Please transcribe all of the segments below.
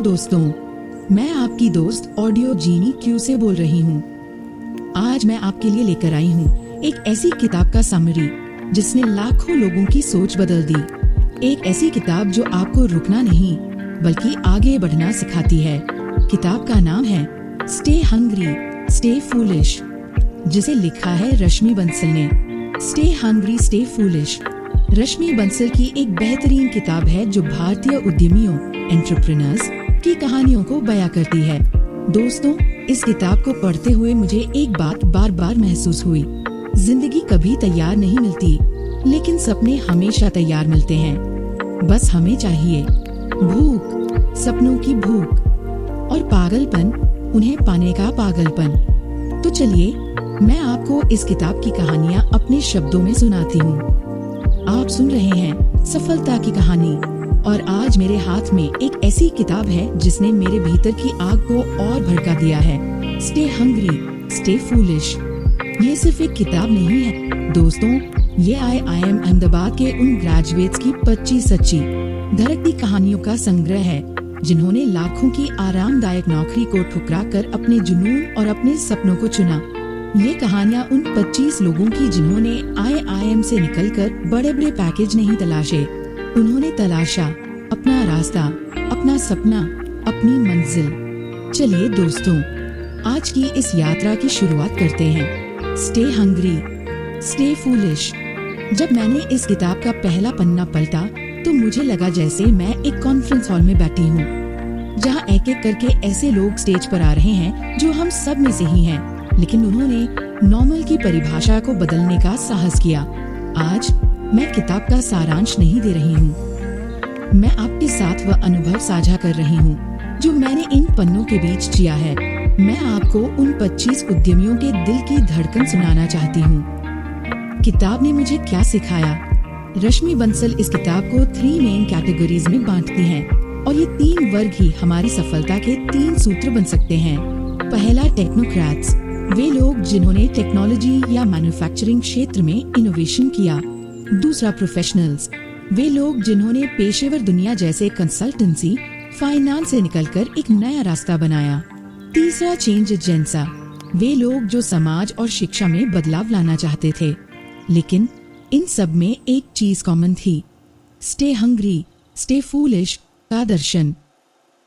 दोस्तों, मैं आपकी दोस्त ऑडियो जीनी क्यू से बोल रही हूँ। आज मैं आपके लिए लेकर आई हूँ एक ऐसी किताब का समरी जिसने लाखों लोगों की सोच बदल दी। एक ऐसी किताब जो आपको रुकना नहीं बल्कि आगे बढ़ना सिखाती है। किताब का नाम है स्टे हंग्री स्टे फूलिश, जिसे लिखा है रश्मि बंसल ने। स्टे हंग्री स्टे फूलिश रश्मि बंसल की एक बेहतरीन किताब है जो भारतीय उद्यमियों एंटरप्रेन्योर्स की कहानियों को बयां करती है। दोस्तों, इस किताब को पढ़ते हुए मुझे एक बात बार बार महसूस हुई। जिंदगी कभी तैयार नहीं मिलती, लेकिन सपने हमेशा तैयार मिलते हैं। बस हमें चाहिए भूख, सपनों की भूख, और पागलपन, उन्हें पाने का पागलपन। तो चलिए मैं आपको इस किताब की कहानियाँ अपने शब्दों में सुनाती हूँ। आप सुन रहे हैं सफलता की कहानी, और आज मेरे हाथ में एक ऐसी किताब है जिसने मेरे भीतर की आग को और भड़का दिया है। Stay hungry stay foolish. ये सिर्फ एक किताब नहीं है दोस्तों, ये IIM अहमदाबाद के उन ग्रेजुएट्स की 25 सच्ची धड़कती कहानियों का संग्रह है जिन्होंने लाखों की आरामदायक नौकरी को ठुकरा कर अपने जुनून और अपने सपनों को चुना। ये कहानियाँ उन 25 लोगों की जिन्होंने IIM से निकलकर बड़े बड़े पैकेज नहीं तलाशे, उन्होंने तलाशा अपना रास्ता, अपना सपना, अपनी मंजिल। चलिए दोस्तों, आज की इस यात्रा की शुरुआत करते हैं। Stay hungry stay foolish. जब मैंने इस किताब का पहला पन्ना पलटा तो मुझे लगा जैसे मैं एक कॉन्फ्रेंस हॉल में बैठी हूँ, जहाँ एक एक करके ऐसे लोग स्टेज पर आ रहे हैं जो हम सब में से ही हैं, लेकिन उन्होंने नॉर्मल की परिभाषा को बदलने का साहस किया। आज मैं किताब का सारांश नहीं दे रही हूँ, मैं आपके साथ वह अनुभव साझा कर रही हूँ जो मैंने इन पन्नों के बीच जिया है। मैं आपको उन 25 उद्यमियों के दिल की धड़कन सुनाना चाहती हूँ। किताब ने मुझे क्या सिखाया? रश्मि बंसल इस किताब को 3 मेन कैटेगरीज में बांटती हैं, और ये 3 वर्ग ही हमारी सफलता के 3 सूत्र बन सकते हैं। पहला, टेक्नोक्रेट्स, वे लोग जिन्होंने टेक्नोलॉजी या मैन्युफैक्चरिंग क्षेत्र में इनोवेशन किया। दूसरा, प्रोफेशनल्स, वे लोग जिन्होंने पेशेवर दुनिया जैसे कंसल्टेंसी, फाइनेंस से निकलकर एक नया रास्ता बनाया। तीसरा, चेंज एजेंट्स, वे लोग जो समाज और शिक्षा में बदलाव लाना चाहते थे। लेकिन इन सब में एक चीज कॉमन थी, स्टे हंग्री स्टे फूलिश का दर्शन।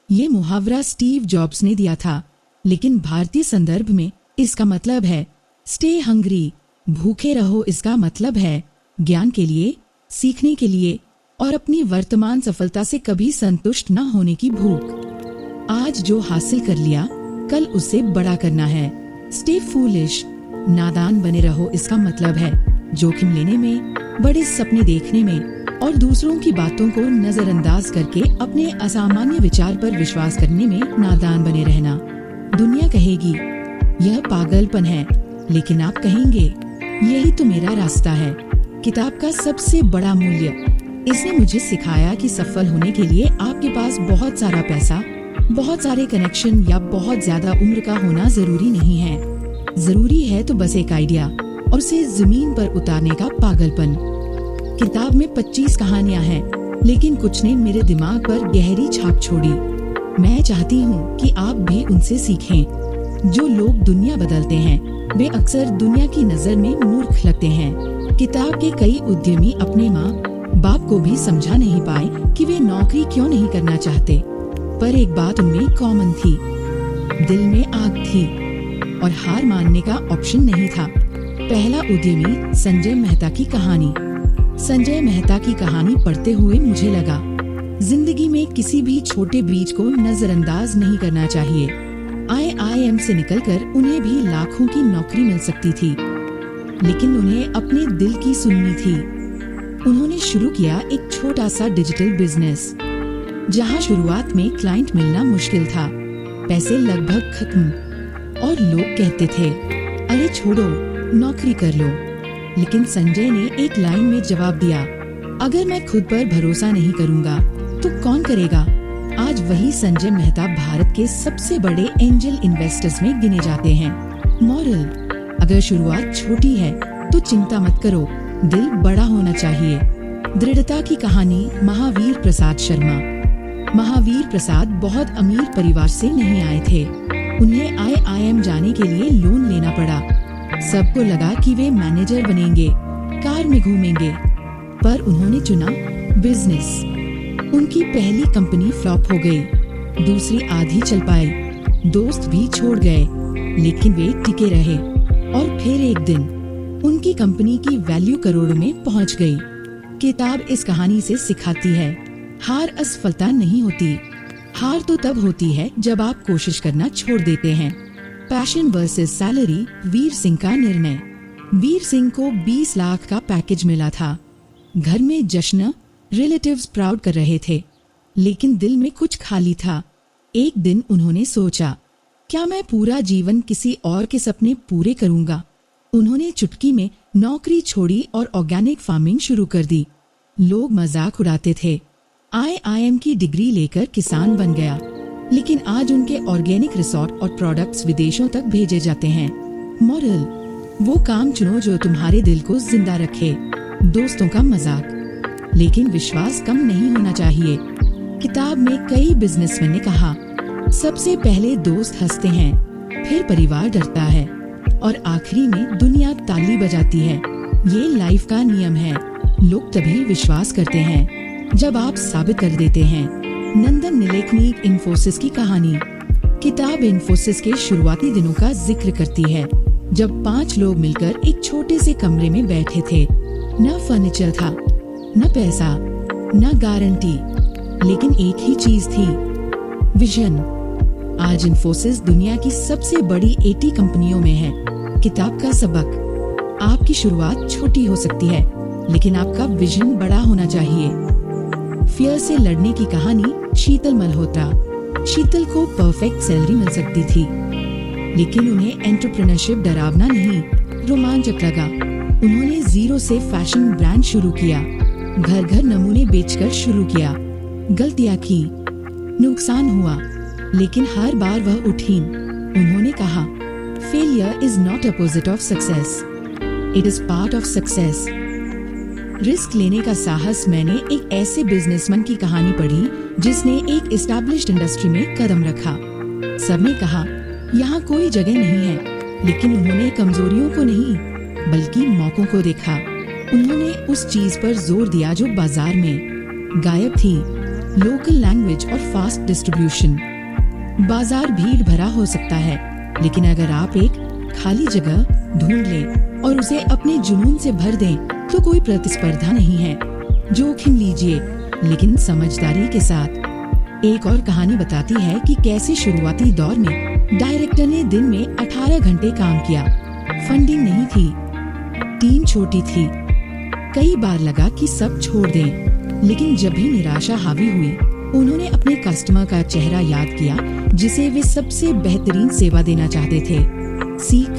ये मुहावरा स्टीव जॉब्स ने दिया था, लेकिन भारतीय संदर्भ में इसका मतलब है स्टे हंग्री, भूखे रहो। इसका मतलब है ज्ञान के लिए, सीखने के लिए और अपनी वर्तमान सफलता से कभी संतुष्ट न होने की भूख। आज जो हासिल कर लिया, कल उससे बड़ा करना है। स्टे फूलिश, नादान बने रहो। इसका मतलब है जोखिम लेने में, बड़े सपने देखने में और दूसरों की बातों को नजरअंदाज करके अपने असामान्य विचार पर विश्वास करने में नादान बने रहना। दुनिया कहेगी यह पागलपन है, लेकिन आप कहेंगे यही तो मेरा रास्ता है। किताब का सबसे बड़ा मूल्य, इसने मुझे सिखाया कि सफल होने के लिए आपके पास बहुत सारा पैसा, बहुत सारे कनेक्शन या बहुत ज्यादा उम्र का होना जरूरी नहीं है। जरूरी है तो बस एक आइडिया और उसे जमीन पर उतारने का पागलपन। किताब में 25 कहानियां हैं, लेकिन कुछ ने मेरे दिमाग पर गहरी छाप छोड़ी। मैं चाहती हूँ कि आप भी उनसे सीखें। जो लोग दुनिया बदलते हैं वे अक्सर दुनिया की नजर में मूर्ख लगते हैं। किताब के कई उद्यमी अपने माँ बाप को भी समझा नहीं पाए कि वे नौकरी क्यों नहीं करना चाहते, पर एक बात उनमें कॉमन थी, दिल में आग थी और हार मानने का ऑप्शन नहीं था। पहला उद्यमी, संजय मेहता की कहानी। संजय मेहता की कहानी पढ़ते हुए मुझे लगा जिंदगी में किसी भी छोटे बीज को नजरअंदाज नहीं करना चाहिए। IIM से निकलकर उन्हें भी लाखों की नौकरी मिल सकती थी, लेकिन उन्हें अपने दिल की सुननी थी। उन्होंने शुरू किया एक छोटा सा डिजिटल बिजनेस, जहां शुरुआत में क्लाइंट मिलना मुश्किल था, पैसे लगभग खत्म, और लोग कहते थे अरे छोड़ो, नौकरी कर लो। लेकिन संजय ने एक लाइन में जवाब दिया, अगर मैं खुद पर भरोसा नहीं करूंगा तो कौन करेगा। आज वही संजय मेहता भारत के सबसे बड़े एंजल इन्वेस्टर्स में गिने जाते हैं। मॉरल, अगर शुरुआत छोटी है तो चिंता मत करो, दिल बड़ा होना चाहिए। दृढ़ता की कहानी, महावीर प्रसाद शर्मा। महावीर प्रसाद बहुत अमीर परिवार से नहीं आए थे। उन्हें IIM जाने के लिए लोन लेना पड़ा। सबको लगा कि वे मैनेजर बनेंगे, कार में घूमेंगे, पर उन्होंने चुना बिजनेस। उनकी पहली कंपनी फ्लॉप हो गई, दूसरी आधी चल पाई, दोस्त भी छोड़ गए, लेकिन वे टिके रहे। और फिर एक दिन उनकी कंपनी की वैल्यू करोड़ों में पहुंच गई। किताब इस कहानी से सिखाती है, हार असफलता नहीं होती। हार तो तब होती है जब आप कोशिश करना छोड़ देते हैं। Passion versus salary, Veer Singh का निर्णय। वीर सिंह को 20 लाख का पैकेज मिला था। घर में जश्न, रिलेटिव्स प्राउड कर रहे थे, लेकिन दिल में कुछ खाली था। एक दिन उन्होंने सोचा, क्या मैं पूरा जीवन किसी और के सपने पूरे करूंगा? उन्होंने चुटकी में नौकरी छोड़ी और ऑर्गेनिक फार्मिंग शुरू कर दी। लोग मजाक उड़ाते थे। IIM की डिग्री लेकर किसान बन गया, लेकिन आज उनके ऑर्गेनिक रिसोर्ट और प्रोडक्ट्स विदेशों तक भेजे जाते हैं। मॉरल, वो काम चुनो जो तुम्हारे दिल को जिंदा रखे। दोस्तों का मजाक, लेकिन विश्वास कम नहीं होना चाहिए। किताब में कई बिजनेसमैन ने कहा, सबसे पहले दोस्त हंसते हैं, फिर परिवार डरता है और आखिरी में दुनिया ताली बजाती है। ये लाइफ का नियम है। लोग तभी विश्वास करते हैं जब आप साबित कर देते हैं। नंदन निलेकनी, इन्फोसिस की कहानी। किताब इन्फोसिस के शुरुआती दिनों का जिक्र करती है, जब 5 लोग मिलकर एक छोटे से कमरे में बैठे थे। न फर्नीचर था, न पैसा, न गारंटी, लेकिन एक ही चीज थी, विजन। आज इन्फोसिस दुनिया की सबसे बड़ी 80 कंपनियों में है। किताब का सबक, आपकी शुरुआत छोटी हो सकती है, लेकिन आपका विजन बड़ा होना चाहिए। फियर से लड़ने की कहानी, शीतल मल्होत्रा। शीतल को परफेक्ट सैलरी मिल सकती थी, लेकिन उन्हें एंटरप्रेन्योरशिप डरावना नहीं, रोमांचक लगा। उन्होंने जीरो से फैशन ब्रांड शुरू किया, घर घर नमूने बेचकर शुरू किया। गलतियां की, नुकसान हुआ, लेकिन हर बार वह उठी। उन्होंने कहा, failure is not opposite of success, it is part of success. Risk लेने का साहस। मैंने एक ऐसे बिजनेसमैन की कहानी पढ़ी जिसने एक एस्टैब्लिश्ड इंडस्ट्री में कदम रखा। सबने कहा, यहाँ कोई जगह नहीं है, लेकिन उन्होंने कमजोरियों को नहीं, बल्कि मौकों को देखा। उन्होंने उस चीज पर जोर दिया जो बाजार में गायब थी, लोकल लैंग्वेज और फास्ट डिस्ट्रीब्यूशन। बाजार भीड़ भरा हो सकता है, लेकिन अगर आप एक खाली जगह ढूंढ लें और उसे अपने जुनून से भर दें, तो कोई प्रतिस्पर्धा नहीं है। जोखिम लीजिए, लेकिन समझदारी के साथ। एक और कहानी बताती है कि कैसे शुरुआती दौर में डायरेक्टर ने दिन में 18 घंटे काम किया। फंडिंग नहीं थी, टीम छोटी थी, कई बार लगा कि सब छोड़ दें, लेकिन जब भी निराशा हावी हुई, उन्होंने अपने कस्टमर का चेहरा याद किया जिसे वे सबसे बेहतरीन सेवा देना चाहते थे। सीख,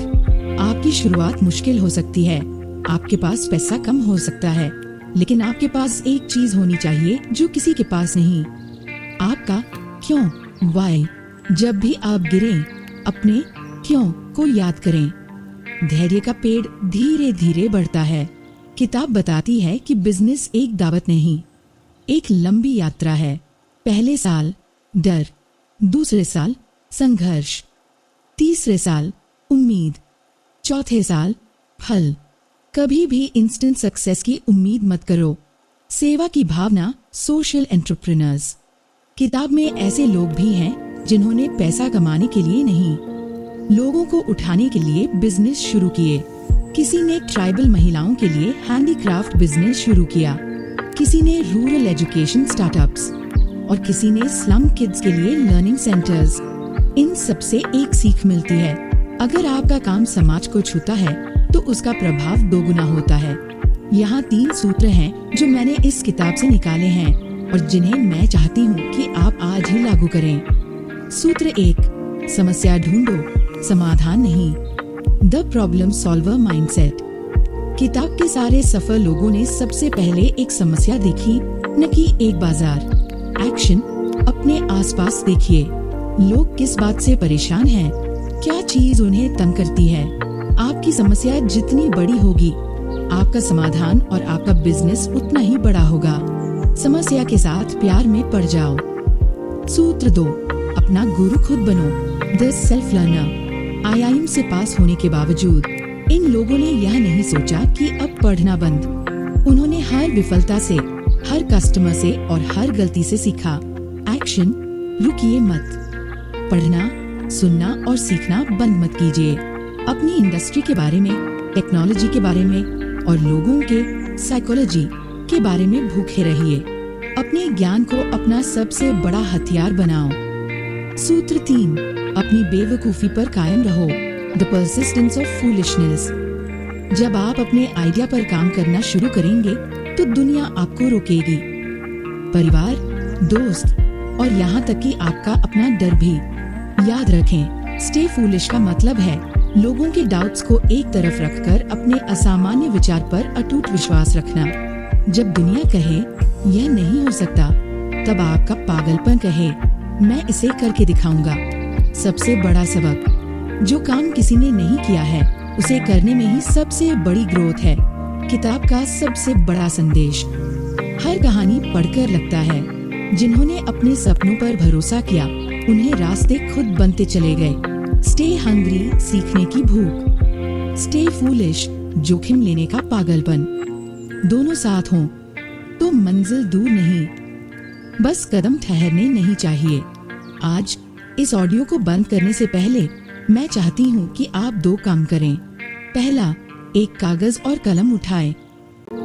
आपकी शुरुआत मुश्किल हो सकती है, आपके पास पैसा कम हो सकता है, लेकिन आपके पास एक चीज होनी चाहिए जो किसी के पास नहीं, आपका क्यों, व्हाई। जब भी आप गिरें, अपने क्यों को याद करें। धैर्य का पेड़ धीरे धीरे बढ़ता है। किताब बताती है कि बिजनेस एक दावत नहीं, एक लंबी यात्रा है। पहले साल डर, दूसरे साल संघर्ष, तीसरे साल उम्मीद, चौथे साल फल। कभी भी इंस्टेंट सक्सेस की उम्मीद मत करो। सेवा की भावना, सोशल एंटरप्रेन्योर्स। किताब में ऐसे लोग भी हैं जिन्होंने पैसा कमाने के लिए नहीं, लोगों को उठाने के लिए बिजनेस शुरू किए। किसी ने ट्राइबल महिलाओं के लिए हैंडीक्राफ्ट बिजनेस शुरू किया, किसी ने रूरल एजुकेशन स्टार्टअप्स और किसी ने स्लम किड्स के लिए लर्निंग सेंटर्स। इन सबसे एक सीख मिलती है, अगर आपका काम समाज को छूता है तो उसका प्रभाव दोगुना होता है। यहाँ 3 सूत्र हैं जो मैंने इस किताब से निकाले हैं और जिन्हें मैं चाहती हूँ कि आप आज ही लागू करें। सूत्र 1, समस्या ढूंढो, समाधान नहीं। The problem solver mindset. किताब के सारे सफल लोगों ने सबसे पहले एक समस्या देखी, न कि एक बाजार। एक्शन, अपने आसपास देखिए, लोग किस बात से परेशान हैं, क्या चीज उन्हें तंग करती है। आपकी समस्या जितनी बड़ी होगी, आपका समाधान और आपका बिजनेस उतना ही बड़ा होगा। समस्या के साथ प्यार में पड़ जाओ। सूत्र 2, अपना गुरु खुद बनो। The self learner. IIM से पास होने के बावजूद इन लोगों ने यह नहीं सोचा कि अब पढ़ना बंद। उन्होंने हर विफलता से, हर कस्टमर से और हर गलती से सीखा। एक्शन, रुकिए मत। पढ़ना, सुनना और सीखना बंद मत कीजिए। अपनी इंडस्ट्री के बारे में, टेक्नोलॉजी के बारे में और लोगों के साइकोलॉजी के बारे में भूखे रहिए। अपने ज्ञान को अपना सबसे बड़ा हथियार बनाओ। सूत्र 3, अपनी बेवकूफी पर कायम रहो। The persistence of foolishness. जब आप अपने आइडिया पर काम करना शुरू करेंगे तो दुनिया आपको रोकेगी। परिवार, दोस्त और यहाँ तक कि आपका अपना डर भी। याद रखें, स्टे फूलिश का मतलब है लोगों के डाउट्स को एक तरफ रखकर अपने असामान्य विचार पर अटूट विश्वास रखना। जब दुनिया कहे यह नहीं हो सकता, तब आपका पागलपन कहे मैं इसे करके दिखाऊंगा। सबसे बड़ा सबक, जो काम किसी ने नहीं किया है उसे करने में ही सबसे बड़ी ग्रोथ है। किताब का सबसे बड़ा संदेश। हर कहानी पढ़कर लगता है जिन्होंने अपने सपनों पर भरोसा किया उन्हें रास्ते खुद बनते चले गए। स्टे हंग्री, सीखने की भूख। स्टे फूलिश, जोखिम लेने का पागलपन। दोनों साथ हों तो मंजिल दूर नहीं, बस कदम ठहरने नहीं चाहिए। आज इस ऑडियो को बंद करने से पहले मैं चाहती हूँ कि आप 2 काम करें। पहला, एक कागज और कलम उठाएं।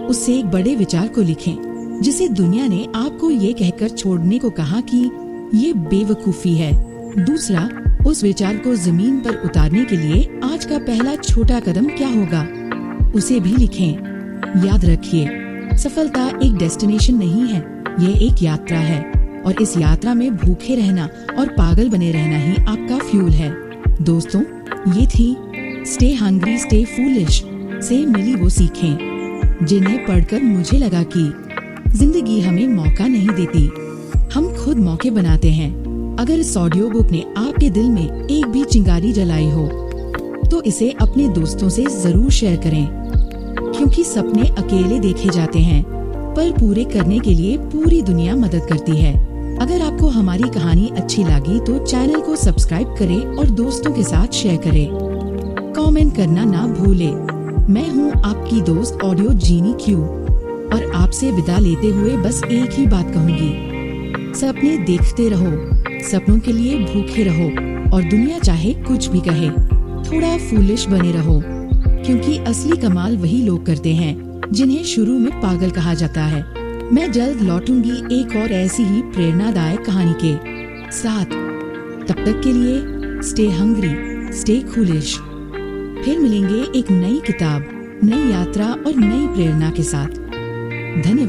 उससे एक बड़े विचार को लिखें जिसे दुनिया ने आपको ये कहकर छोड़ने को कहा कि ये बेवकूफी है। दूसरा, उस विचार को जमीन पर उतारने के लिए आज का पहला छोटा कदम क्या होगा, उसे भी लिखें। याद रखिए, सफलता एक डेस्टिनेशन नहीं है, ये एक यात्रा है और इस यात्रा में भूखे रहना और पागल बने रहना ही आपका फ्यूल है। दोस्तों, ये थी स्टे हंग्री स्टे फूलिश से मिली वो सीखें जिन्हें पढ़कर मुझे लगा कि जिंदगी हमें मौका नहीं देती, हम खुद मौके बनाते हैं। अगर इस ऑडियो बुक ने आपके दिल में एक भी चिंगारी जलाई हो तो इसे अपने दोस्तों से जरूर शेयर करें, क्योंकि सपने अकेले देखे जाते हैं पर पूरे करने के लिए पूरी दुनिया मदद करती है। अगर आपको हमारी कहानी अच्छी लगी तो चैनल को सब्सक्राइब करें और दोस्तों के साथ शेयर करें। कमेंट करना ना भूलें। मैं हूँ आपकी दोस्त ऑडियो जीनी क्यू और आपसे विदा लेते हुए बस एक ही बात कहूँगी, सपने देखते रहो, सपनों के लिए भूखे रहो और दुनिया चाहे कुछ भी कहे, थोड़ा फूलिश बने रहो, क्योंकि असली कमाल वही लोग करते हैं जिन्हें शुरू में पागल कहा जाता है। मैं जल्द लौटूंगी एक और ऐसी ही प्रेरणादायक कहानी के साथ। तब तक के लिए स्टे हंग्री, स्टे फूलिश। फिर मिलेंगे एक नई किताब, नई यात्रा और नई प्रेरणा के साथ। धन्यवाद।